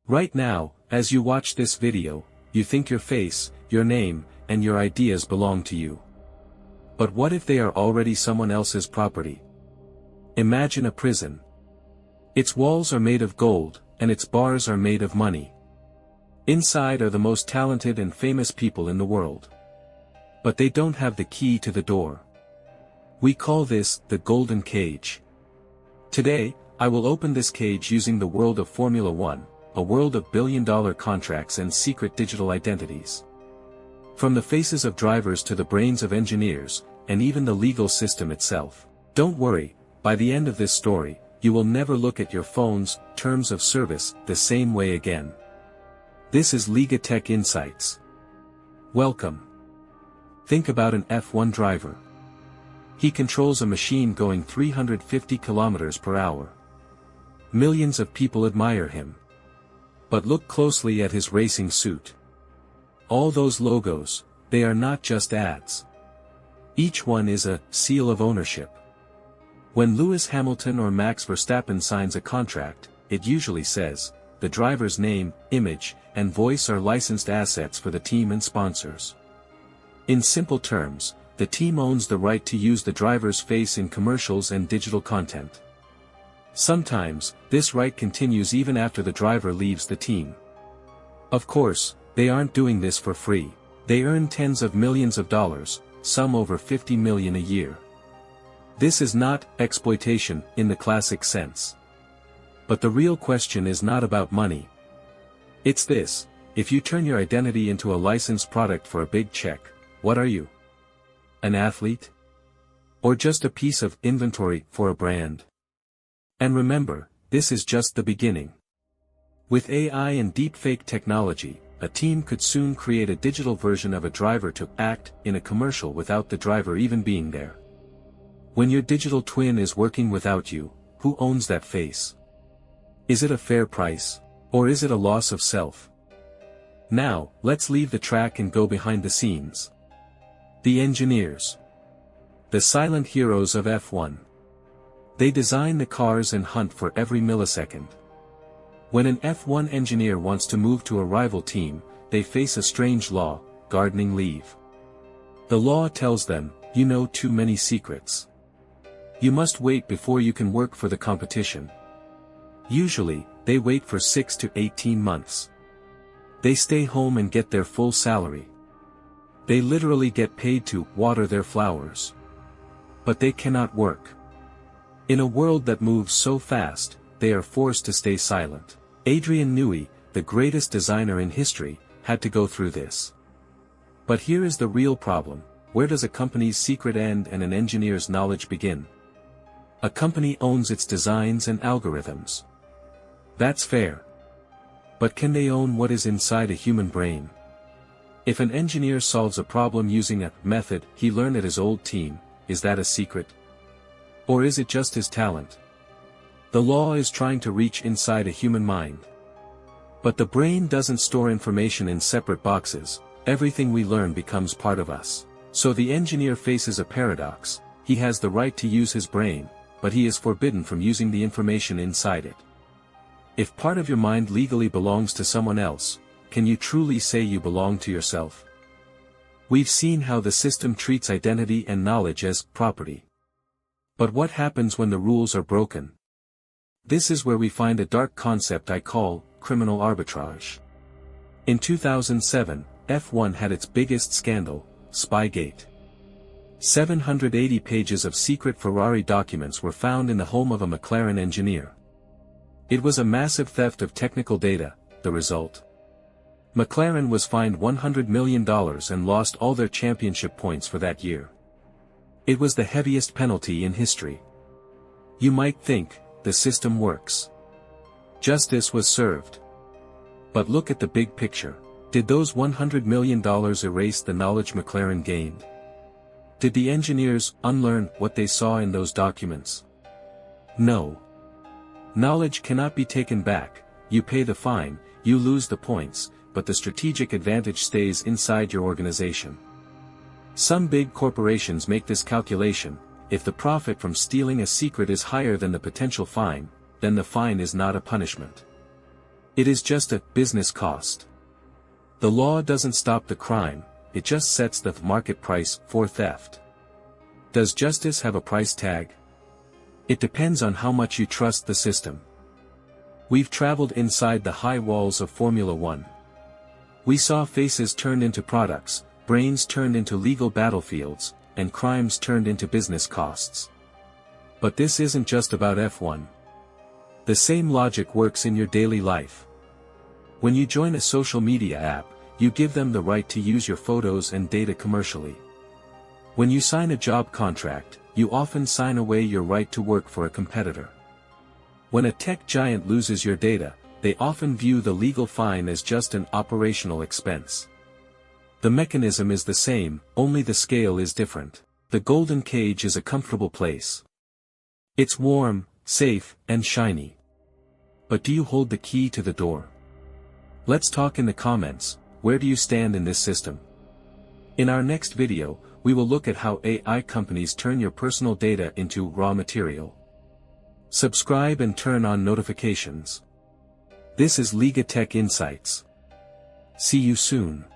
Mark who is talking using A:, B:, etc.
A: Right now, as you watch this video, you think your face, your name, and your ideas belong to you. But what if they are already someone else's property? Imagine a prison. Its walls are made of gold, and its bars are made of money. Inside are the most talented and famous people in the world. But they don't have the key to the door. We call this the golden cage. Today, I will open this cage using the world of Formula One, a world of billion-dollar contracts and secret digital identities. From the faces of drivers to the brains of engineers, and even the legal system itself. Don't worry, by the end of this story, you will never look at your phone's terms of service the same way again. This is LegaTech Insights. Welcome. Think about an F1 driver. He controls a machine going 350 kilometers per hour. Millions of people admire him. But look closely at his racing suit. All those logos, they are not just ads. Each one is a seal of ownership. When Lewis Hamilton or Max Verstappen signs a contract, it usually says, the driver's name, image, and voice are licensed assets for the team and sponsors. In simple terms, the team owns the right to use the driver's face in commercials and digital content. Sometimes, this right continues even after the driver leaves the team. Of course, they aren't doing this for free. They earn tens of millions of dollars, some over 50 million a year. This is not exploitation in the classic sense. But the real question is not about money. It's this: if you turn your identity into a licensed product for a big check, what are you? An athlete? Or just a piece of inventory for a brand? And remember, this is just the beginning. With AI and deepfake technology, a team could soon create a digital version of a driver to act in a commercial without the driver even being there. When your digital twin is working without you, who owns that face? Is it a fair price? Or is it a loss of self? Now, let's leave the track and go behind the scenes. The engineers. The silent heroes of F1. They design the cars and hunt for every millisecond. When an F1 engineer wants to move to a rival team, they face a strange law: gardening leave. The law tells them, you know too many secrets. You must wait before you can work for the competition. Usually, they wait for 6 to 18 months. They stay home and get their full salary. They literally get paid to water their flowers. But they cannot work. In a world that moves so fast, they are forced to stay silent. Adrian Newey, the greatest designer in history, had to go through this. But here is the real problem: where does a company's secret end and an engineer's knowledge begin? A company owns its designs and algorithms. That's fair. But can they own what is inside a human brain? If an engineer solves a problem using a method he learned at his old team, is that a secret? Or is it just his talent? The law is trying to reach inside a human mind. But the brain doesn't store information in separate boxes. Everything we learn becomes part of us. So the engineer faces a paradox: he has the right to use his brain, but he is forbidden from using the information inside it. If part of your mind legally belongs to someone else, can you truly say you belong to yourself? We've seen how the system treats identity and knowledge as property. But what happens when the rules are broken? This is where we find a dark concept I call criminal arbitrage. In 2007, F1 had its biggest scandal, Spygate. 780 pages of secret Ferrari documents were found in the home of a McLaren engineer. It was a massive theft of technical data. The result? McLaren was fined $100 million and lost all their championship points for that year. It was the heaviest penalty in history. You might think, the system works. Justice was served. But look at the big picture. Did those $100 million erase the knowledge McLaren gained? Did the engineers unlearn what they saw in those documents? No. Knowledge cannot be taken back. You pay the fine, you lose the points, but the strategic advantage stays inside your organization. Some big corporations make this calculation: if the profit from stealing a secret is higher than the potential fine, then the fine is not a punishment. It is just a business cost. The law doesn't stop the crime, it just sets the market price for theft. Does justice have a price tag? It depends on how much you trust the system. We've traveled inside the high walls of Formula One. We saw faces turned into products, brains turned into legal battlefields, and crimes turned into business costs. But this isn't just about F1. The same logic works in your daily life. When you join a social media app, you give them the right to use your photos and data commercially. When you sign a job contract, you often sign away your right to work for a competitor. When a tech giant loses your data, they often view the legal fine as just an operational expense. The mechanism is the same, only the scale is different. The golden cage is a comfortable place. It's warm, safe, and shiny. But do you hold the key to the door? Let's talk in the comments. Where do you stand in this system? In our next video, we will look at how AI companies turn your personal data into raw material. Subscribe and turn on notifications. This is LegaTech Insights. See you soon.